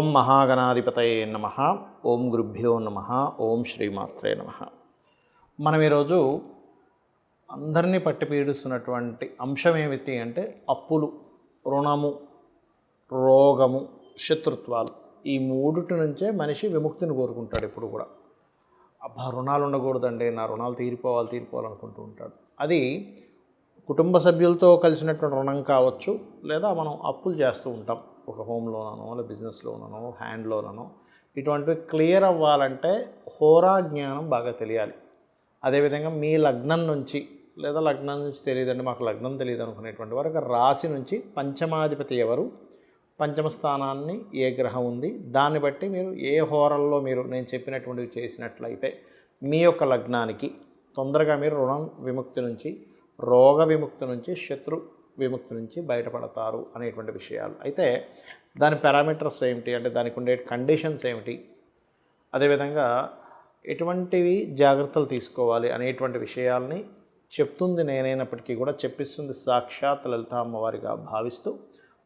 ఓం మహాగణాధిపతయే నమః. ఓం గురుభ్యో నమః. ఓం శ్రీమాత్రే నమః. మనం ఈరోజు అందరినీ పట్టి పీడిస్తున్నటువంటి అంశం ఏమిటి అంటే అప్పులు, రుణము, రోగము, శత్రుత్వాలు. ఈ మూడిటి నుంచే మనిషి విముక్తిని కోరుకుంటాడు. ఎప్పుడు కూడా అబ్బా రుణాలు ఉండకూడదండి, నా రుణాలు తీరిపోవాలనుకుంటూ ఉంటాడు. అది కుటుంబ సభ్యులతో కలిసినటువంటి రుణం కావచ్చు, లేదా మనం అప్పులు చేస్తూ ఉంటాం. ఒక హోమ్ లోనో, లేదా బిజినెస్ లోనో, హ్యాండ్ లోనో. ఇటువంటివి క్లియర్ అవ్వాలంటే హోరా జ్ఞానం బాగా తెలియాలి. అదేవిధంగా మీ లగ్నం నుంచి, లేదా లగ్నం నుంచి తెలియదండి మాకు లగ్నం తెలియదు అనుకునేటువంటి వారు రాశి నుంచి పంచమాధిపతి ఎవరు, పంచమ స్థానాన్ని ఏ గ్రహం ఉంది, దాన్ని బట్టి మీరు ఏ హోరల్లో మీరు నేను చెప్పినటువంటివి చేసినట్లయితే మీ యొక్క లగ్నానికి తొందరగా మీరు రుణం విముక్తి నుంచి, రోగ విముక్తి నుంచి, శత్రు విముక్తి నుంచి బయటపడతారు అనేటువంటి విషయాలు. అయితే దాని పారామీటర్స్ ఏమిటి అంటే దానికి ఉండే కండిషన్స్ ఏమిటి, అదేవిధంగా ఎటువంటివి జాగ్రత్తలు తీసుకోవాలి అనేటువంటి విషయాల్ని చెప్తుంది నేనైనప్పటికీ కూడా చెప్పిస్తుంది సాక్షాత్ లలిత అమ్మవారిగా భావిస్తూ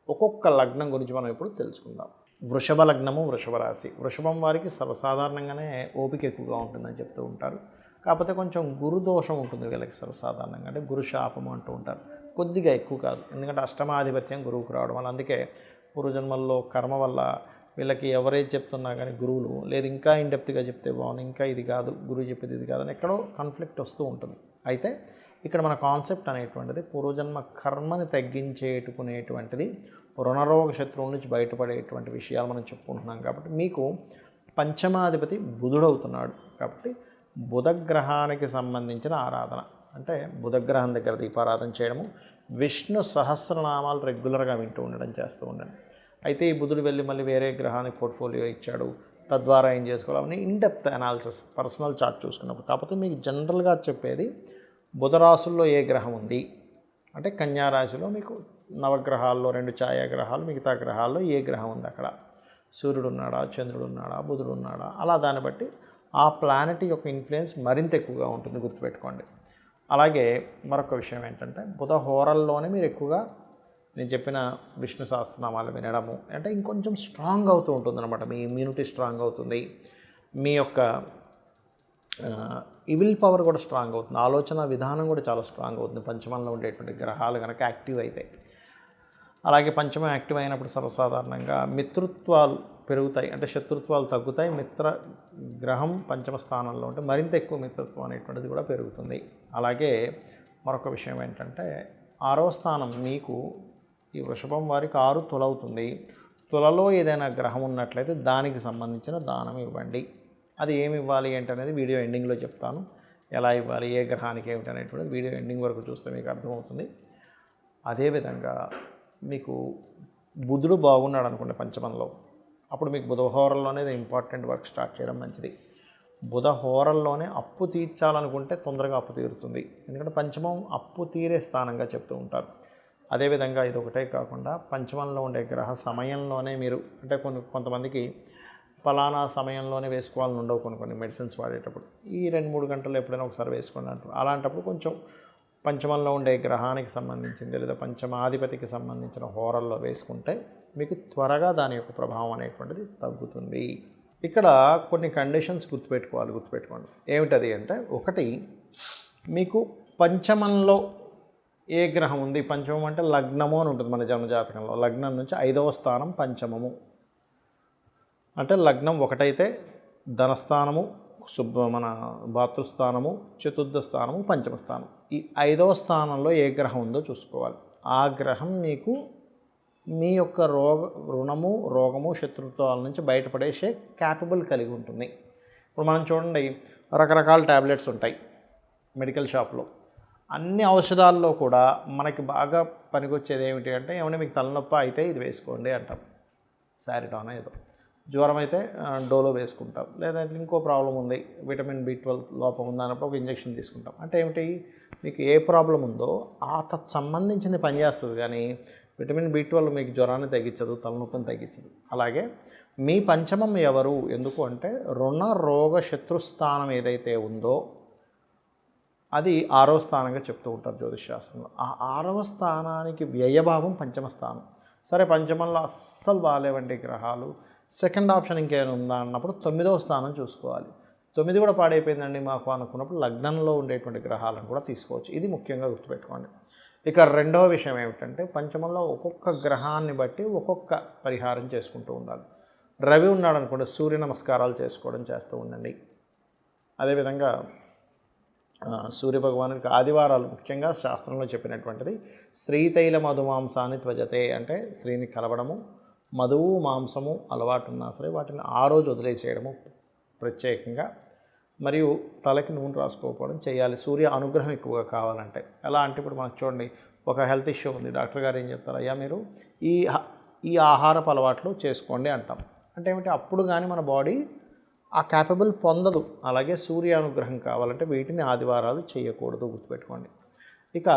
ఒక్కొక్క లగ్నం గురించి మనం ఇప్పుడు తెలుసుకుందాం. వృషభ లగ్నము, వృషభ రాశి. వృషభం వారికి సర్వసాధారణంగానే ఓపిక ఎక్కువగా ఉంటుందని చెప్తూ ఉంటారు. కాకపోతే కొంచెం గురు దోషం ఉంటుంది వీళ్ళకి సర్వసాధారణంగా, అంటే గురు శాపము అంటూ ఉంటారు. కొద్దిగా ఎక్కువ కాదు, ఎందుకంటే అష్టమాధిపత్యం గురువుకు రావడం వల్ల. అందుకే పూర్వజన్మల్లో కర్మ వల్ల వీళ్ళకి ఎవరైతే చెప్తున్నా కానీ గురువులు లేదు ఇంకా ఇన్డెప్త్గా చెప్తే బాగుంది, ఇంకా ఇది కాదు గురువు చెప్పేది ఇది కాదని ఎక్కడో కాన్ఫ్లిక్ట్ వస్తూ ఉంటుంది. అయితే ఇక్కడ మన కాన్సెప్ట్ అనేటువంటిది పూర్వజన్మ కర్మని తగ్గించేటుకునేటువంటిది, రుణరోగ శత్రువుల నుంచి బయటపడేటువంటి విషయాలు మనం చెప్పుకుంటున్నాం. కాబట్టి మీకు పంచమాధిపతి బుధుడవుతున్నాడు. కాబట్టి బుధగ్రహానికి సంబంధించిన ఆరాధన అంటే బుధగ్రహం దగ్గర దీపారాధన చేయడము, విష్ణు సహస్రనామాలు రెగ్యులర్గా వింటూ ఉండడం చేస్తూ ఉండండి. అయితే ఈ బుధుడు వెళ్ళి మళ్ళీ వేరే గ్రహానికి పోర్ట్ఫోలియో ఇచ్చాడు, తద్వారా ఏం చేసుకోవాలని ఇన్డెప్త్ అనాలిసిస్ పర్సనల్ చార్ట్ చూసుకున్నప్పుడు. కాకపోతే మీకు జనరల్గా చెప్పేది బుధరాశుల్లో ఏ గ్రహం ఉంది అంటే కన్యారాశిలో మీకు నవగ్రహాల్లో 2 ఛాయాగ్రహాలు, మిగతా గ్రహాల్లో ఏ గ్రహం ఉంది, అక్కడ సూర్యుడు ఉన్నాడా, చంద్రుడు ఉన్నాడా, బుధుడు ఉన్నాడా, అలా దాన్ని బట్టి ఆ ప్లానెట్ యొక్క ఇన్ఫ్లుయెన్స్ మరింత ఎక్కువగా ఉంటుంది, గుర్తుపెట్టుకోండి. అలాగే మరొక విషయం ఏంటంటే బుధ హోరల్లోనే మీరు ఎక్కువగా నేను చెప్పిన విష్ణు సహస్రనామాలు వినడము అంటే ఇంకొంచెం స్ట్రాంగ్ అవుతూ ఉంటుంది అనమాట. మీ ఇమ్యూనిటీ స్ట్రాంగ్ అవుతుంది, మీ యొక్క విల్ పవర్ కూడా స్ట్రాంగ్ అవుతుంది, ఆలోచన విధానం కూడా చాలా స్ట్రాంగ్ అవుతుంది పంచమంలో ఉండేటువంటి గ్రహాలు కనుక యాక్టివ్ అయితే. అలాగే పంచమం యాక్టివ్ అయినప్పుడు సర్వసాధారణంగా మిత్రుత్వాలు పెరుగుతాయి, అంటే శత్రుత్వాలు తగ్గుతాయి. మిత్ర గ్రహం పంచమ స్థానంలో ఉంటే మరింత ఎక్కువ మిత్రత్వం అనేటువంటిది కూడా పెరుగుతుంది. అలాగే మరొక విషయం ఏంటంటే 6వ స్థానం మీకు ఈ వృషభం వారికి 6 తులవుతుంది. తులలో ఏదైనా గ్రహం ఉన్నట్లయితే దానికి సంబంధించిన దానం ఇవ్వండి. అది ఏమి ఇవ్వాలి ఏంటనేది వీడియో ఎండింగ్లో చెప్తాను. ఎలా ఇవ్వాలి, ఏ గ్రహానికి ఏమిటి అనేటువంటిది వీడియో ఎండింగ్ వరకు చూస్తే మీకు అర్థమవుతుంది. అదేవిధంగా మీకు బుధుడు బాగున్నాడు అనుకోండి పంచమంలో, అప్పుడు మీకు బుధ హోరల్లోనే ఇంపార్టెంట్ వర్క్ స్టార్ట్ చేయడం మంచిది. బుధ హోరల్లోనే అప్పు తీర్చాలనుకుంటే తొందరగా అప్పు తీరుతుంది, ఎందుకంటే పంచమం అప్పు తీరే స్థానంగా చెప్తూ ఉంటారు. అదేవిధంగా ఇది ఒకటే కాకుండా పంచమంలో ఉండే గ్రహ సమయంలోనే మీరు అంటే కొంతమందికి ఫలానా సమయంలోనే వేసుకోవాలని ఉండవు, కొన్ని మెడిసిన్స్ వాడేటప్పుడు ఈ 2-3 గంటల్లో ఎప్పుడైనా ఒకసారి వేసుకోండి అంటారు. అలాంటప్పుడు కొంచెం పంచమంలో ఉండే గ్రహానికి సంబంధించింది లేదా పంచమాధిపతికి సంబంధించిన హోరల్లో వేసుకుంటే మీకు త్వరగా దాని యొక్క ప్రభావం అనేటువంటిది తగ్గుతుంది. ఇక్కడ కొన్ని కండిషన్స్ గుర్తుపెట్టుకోండి. ఏమిటది అంటే, ఒకటి మీకు పంచమంలో ఏ గ్రహం ఉంది, పంచమం అంటే లగ్నము అని ఉంటుంది మన జన్మజాతకంలో. లగ్నం నుంచి 5వ స్థానం పంచమము అంటే లగ్నం ఒకటైతే ధనస్థానము, మన భాతృస్థానము, చతుర్థ స్థానము, పంచమ స్థానం. ఈ 5వ స్థానంలో ఏ గ్రహం ఉందో చూసుకోవాలి. ఆ గ్రహం మీకు మీ యొక్క రుణము, రోగము, శత్రుత్వాల నుంచి బయటపడేసే క్యాపబుల్ కలిగి ఉంటుంది. ఇప్పుడు మనం చూడండి, రకరకాల ట్యాబ్లెట్స్ ఉంటాయి మెడికల్ షాప్లో. అన్ని ఔషధాల్లో కూడా మనకి బాగా పనికొచ్చేది ఏమిటి అంటే, ఏమైనా మీకు తలనొప్పి అయితే ఇది వేసుకోండి అంటాం, సారిటాన్ ఏదో. జ్వరం అయితే డోలో వేసుకుంటాం, లేదంటే ఇంకో ప్రాబ్లం ఉంది, విటమిన్ B12 లోపం ఉందన్నప్పుడు ఒక ఇంజెక్షన్ తీసుకుంటాం. అంటే ఏమిటి, మీకు ఏ ప్రాబ్లం ఉందో ఆ సంబంధించింది పనిచేస్తుంది, కానీ విటమిన్ B12 మీకు జ్వరాన్ని తగ్గించదు, తలనొప్పిని తగ్గించదు. అలాగే మీ పంచమం ఎవరు, ఎందుకు అంటే రుణ రోగ శత్రుస్థానం ఏదైతే ఉందో అది 6వ స్థానంగా చెప్తూ ఉంటారు జ్యోతిషశాస్త్రంలో. ఆ 6వ స్థానానికి వ్యయభావం పంచమ స్థానం. సరే పంచమంలో అస్సలు బాగాలేవండి గ్రహాలు, సెకండ్ ఆప్షన్ ఇంకేమైనా ఉందా అన్నప్పుడు 9వ స్థానం చూసుకోవాలి. 9 కూడా పాడైపోయిందండి మాకు అనుకున్నప్పుడు లగ్నంలో ఉండేటువంటి గ్రహాలను కూడా తీసుకోవచ్చు. ఇది ముఖ్యంగా గుర్తుపెట్టుకోండి. ఇక రెండవ విషయం ఏమిటంటే పంచమంలో ఒక్కొక్క గ్రహాన్ని బట్టి ఒక్కొక్క పరిహారం చేసుకుంటూ ఉండాలి. రవి ఉన్నాడు అనుకోండి, సూర్య నమస్కారాలు చేస్తూ ఉండండి. అదేవిధంగా సూర్యభగవానుడికి ఆదివారాలు ముఖ్యంగా శాస్త్రంలో చెప్పినటువంటిది శ్రీతైల మధుమాంసాన్ని త్వజతే అంటే స్త్రీని కలవడము, మధువు మాంసము అలవాటు ఉన్నా సరే వాటిని ఆ రోజు వదిలేసేయడము ప్రత్యేకంగా, మరియు తలకి నూనె రాసుకోకపోవడం చేయాలి. సూర్య అనుగ్రహం ఎక్కువగా కావాలంటే ఎలా అంటే ఇప్పుడు మనకు చూడండి, ఒక హెల్త్ ఇష్యూ ఉంది, డాక్టర్ గారు ఏం చెప్తారు, అయ్యా మీరు ఈ ఆహారపు అలవాట్లు చేసుకోండి అంటాం. అంటే ఏమిటి, అప్పుడు కానీ మన బాడీ ఆ క్యాపబుల్ పొందదు. అలాగే సూర్య అనుగ్రహం కావాలంటే వీటిని ఆదివారాలు చేయకూడదు, గుర్తుపెట్టుకోండి. ఇక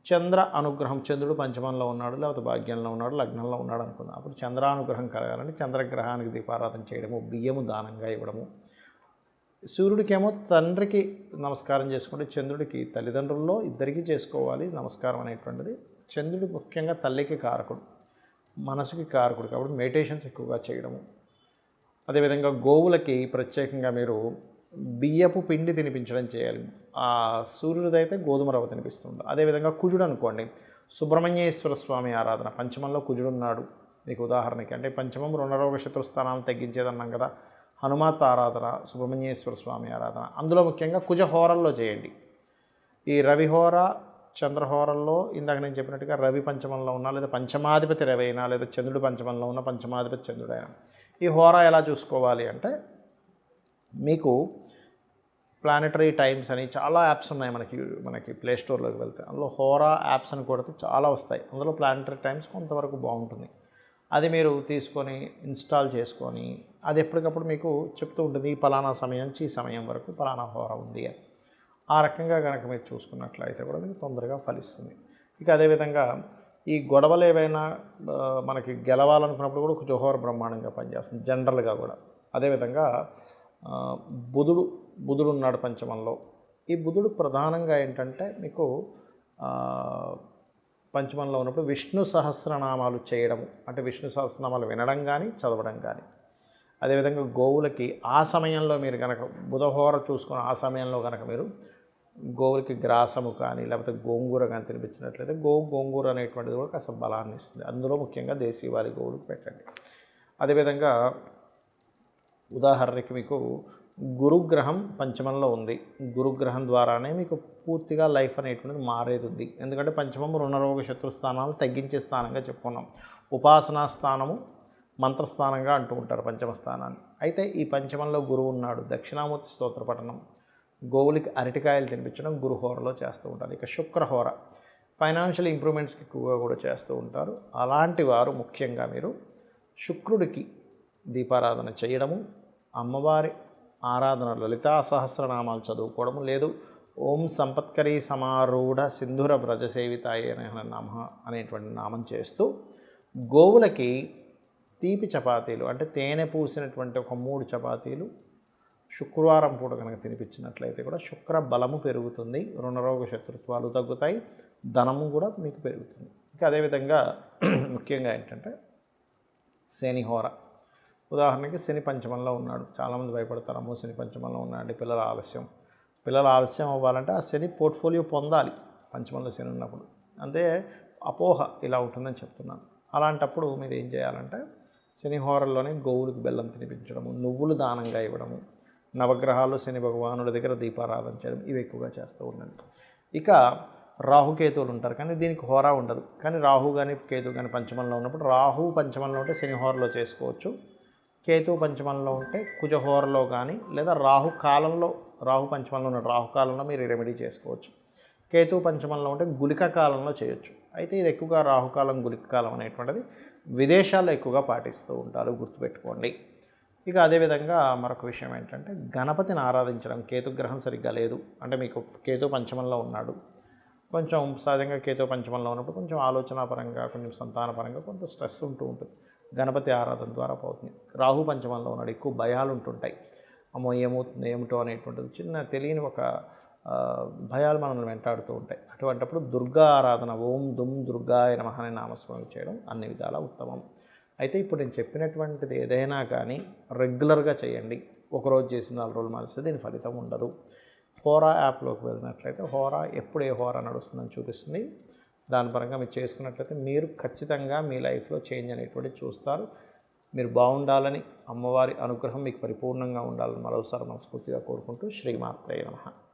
చంద్ర అనుగ్రహం, చంద్రుడు పంచమంలో ఉన్నాడు లేకపోతే భాగ్యంలో ఉన్నాడు లగ్నంలో ఉన్నాడు అనుకుందాం. అప్పుడు చంద్రానుగ్రహం కలగాలంటే చంద్రగ్రహానికి దీపారాధన చేయడము, బియ్యము దానంగా ఇవ్వడము. సూర్యుడికేమో తండ్రికి నమస్కారం చేసుకుంటే చంద్రుడికి తల్లిదండ్రుల్లో ఇద్దరికీ చేసుకోవాలి నమస్కారం అనేటువంటిది. చంద్రుడు ముఖ్యంగా తల్లికి కారకుడు, మనసుకి కారకుడు కాబట్టి మెడిటేషన్స్ ఎక్కువగా చేయడము. అదేవిధంగా గోవులకి ప్రత్యేకంగా మీరు బియ్యపు పిండి తినిపించడం చేయాలి. ఆ సూర్యుడిదైతే గోధుమ రవ్వ తినిపిస్తుంది. అదేవిధంగా కుజుడు అనుకోండి, సుబ్రహ్మణ్యేశ్వర స్వామి ఆరాధన, పంచమంలో కుజుడు ఉన్నాడు మీకు ఉదాహరణకి, అంటే పంచమం రుణరోగ శత్రుస్థానాలు తగ్గించేదన్నాం కదా, హనుమాత్ ఆరాధన, సుబ్రహ్మణ్యేశ్వర స్వామి ఆరాధన, అందులో ముఖ్యంగా కుజహోరల్లో చేయండి. ఈ రవిహోర చంద్రహోరల్లో ఇందాక నేను చెప్పినట్టుగా రవి పంచమంలో ఉన్నా లేదా పంచమాధిపతి రవి అయినా లేదా చంద్రుడు పంచమంలో ఉన్న పంచమాధిపతి చంద్రుడైనా ఈ హోరా ఎలా చూసుకోవాలి అంటే మీకు ప్లానెటరీ టైమ్స్ అని చాలా యాప్స్ ఉన్నాయి మనకి ప్లే స్టోర్లోకి వెళ్తే, అందులో హోరా యాప్స్ అని కొడితే చాలా వస్తాయి. అందులో ప్లానెటరీ టైమ్స్ కొంతవరకు బాగుంటుంది. అది మీరు తీసుకొని ఇన్స్టాల్ చేసుకొని అది ఎప్పటికప్పుడు మీకు చెప్తూ ఉంటుంది ఈ పలానా సమయం నుంచి ఈ సమయం వరకు పలానా హోరా ఉంది అని. ఆ రకంగా కనుక మీరు చూసుకున్నట్లయితే కూడా మీకు తొందరగా ఫలిస్తుంది. ఇక అదేవిధంగా ఈ గొడవలు ఏవైనా మనకి గెలవాలనుకున్నప్పుడు కూడా కుజహోర బ్రహ్మాండంగా పనిచేస్తుంది జనరల్గా కూడా. అదేవిధంగా బుధుడు ఉన్నాడు పంచమంలో. ఈ బుధుడు ప్రధానంగా ఏంటంటే మీకు పంచమంలో ఉన్నప్పుడు విష్ణు సహస్రనామాలు చేయడము, అంటే విష్ణు సహస్రనామాలు వినడం కానీ చదవడం కానీ. అదేవిధంగా గోవులకి ఆ సమయంలో మీరు కనుక బుధహోర చూసుకుని ఆ సమయంలో కనుక మీరు గోవులకి గ్రాసము కానీ లేకపోతే గోంగూర కానీ తినిపించినట్లయితే గోంగూర అనేటువంటిది కూడా కాస్త బలాన్ని ఇస్తుంది. అందులో ముఖ్యంగా దేశీవాళి గోవులకు పెట్టండి. అదేవిధంగా ఉదాహరణకి మీకు గురుగ్రహం పంచమంలో ఉంది. గురుగ్రహం ద్వారానే మీకు పూర్తిగా లైఫ్ అనేటువంటిది మారేది ఉంది. ఎందుకంటే పంచమం రుణరోగ శత్రుస్థానాలు తగ్గించే స్థానంగా చెప్పుకున్నాం. ఉపాసనా స్థానము మంత్రస్థానంగా అంటూ ఉంటారు పంచమ స్థానాన్ని. అయితే ఈ పంచమంలో గురువు ఉన్నాడు, దక్షిణామూర్తి స్తోత్ర పఠనం, గోవులకి అరటికాయలు తినిపించడం గురుహోరలో చేస్తూ ఉంటారు. ఇక శుక్రహోర ఫైనాన్షియల్ ఇంప్రూవ్మెంట్స్కి ఎక్కువగా కూడా చేస్తూ ఉంటారు. అలాంటి వారు ముఖ్యంగా మీరు శుక్రుడికి దీపారాధన చేయడము, అమ్మవారి ఆరాధన లలితా సహస్రనామాలు చదువుకోవడము, లేదు ఓం సంపత్కరీ సమారూఢ సింధుర వ్రజసేవితాయ నమ అనేటువంటి నామం చేస్తూ గోవులకి తీపి చపాతీలు అంటే తేనె పూసినటువంటి ఒక 3 చపాతీలు శుక్రవారం పూట కనుక తినిపించినట్లయితే కూడా శుక్ర బలము పెరుగుతుంది, రుణరోగ శత్రుత్వాలు తగ్గుతాయి, ధనము కూడా మీకు పెరుగుతుంది. ఇంకా అదేవిధంగా ముఖ్యంగా ఏంటంటే శనిహోర, ఉదాహరణకి శని పంచమంలో ఉన్నాడు, చాలామంది భయపడతారు శని పంచమంలో ఉన్నాడంటే పిల్లల ఆలస్యం అవ్వాలంటే ఆ శని పోర్ట్ఫోలియో పొందాలి పంచమంలో శని ఉన్నప్పుడు, అంటే అపోహ ఇలా ఉంటుందని చెప్తున్నాను. అలాంటప్పుడు మీరు ఏం చేయాలంటే శనిహోరల్లోనే గోవులకు బెల్లం తినిపించడము, నువ్వులు దానంగా ఇవ్వడము, నవగ్రహాలు శని భగవానుడి దగ్గర దీపారాధన చేయడం, ఇవి ఎక్కువగా చేస్తూ ఉండండి. ఇక రాహుకేతువులు ఉంటారు కానీ దీనికి హోరా ఉండదు. కానీ రాహు కానీ కేతు కానీ పంచమంలో ఉన్నప్పుడు రాహు పంచమంలో ఉంటే శనిహోరలో చేసుకోవచ్చు, కేతు పంచమంలో ఉంటే కుజహోరలో కానీ లేదా రాహు పంచమంలో ఉన్న రాహుకాలంలో మీరు రెమెడీ చేసుకోవచ్చు. కేతు పంచమంలో ఉంటే గుళిక కాలంలో చేయొచ్చు. అయితే ఇది ఎక్కువగా రాహుకాలం గుళిక కాలం అనేటువంటిది విదేశాల్లో ఎక్కువగా పాటిస్తూ ఉంటారు, గుర్తుపెట్టుకోండి. ఇక అదేవిధంగా మరొక విషయం ఏంటంటే గణపతిని ఆరాధించడం. కేతుగ్రహం సరిగ్గా లేదు అంటే మీకు కేతు పంచమంలో ఉన్నాడు, కొంచెం సహజంగా కేతు పంచమంలో ఉన్నప్పుడు కొంచెం ఆలోచనాపరంగా కొంచెం సంతానపరంగా కొంత స్ట్రెస్ ఉంటూ ఉంటుంది, గణపతి ఆరాధన ద్వారా పోతుంది. రాహు పంచమంలో ఉన్నాడు, ఎక్కువ భయాలు ఉంటుంటాయి, అమ్మో ఏమవుతుంది ఏమిటో అనేటువంటిది చిన్న తెలియని ఒక భయాలు మనల్ని వెంటాడుతూ ఉంటాయి. అటువంటిప్పుడు దుర్గా ఆరాధన ఓం దుమ్ దుర్గాయ నమః అనే నామస్మరణ చేయడం అన్ని విధాలా ఉత్తమం. అయితే ఇప్పుడు నేను చెప్పినటువంటిది ఏదైనా కానీ రెగ్యులర్గా చేయండి. ఒకరోజు చేసి 4 రోజులు మానేస్తే దీని ఫలితం ఉండదు. హోరా యాప్లోకి వెళ్ళినట్లయితే హోరా ఎప్పుడు ఏ హోరా నడుస్తుందని చూపిస్తుంది. దాని పరంగా మీరు చేసుకున్నట్లయితే మీరు ఖచ్చితంగా మీ లైఫ్లో చేంజ్ అనేటువంటిది చూస్తారు. మీరు బాగుండాలని, అమ్మవారి అనుగ్రహం మీకు పరిపూర్ణంగా ఉండాలని మరోసారి మనస్ఫూర్తిగా కోరుకుంటూ శ్రీమాత్రే నమః.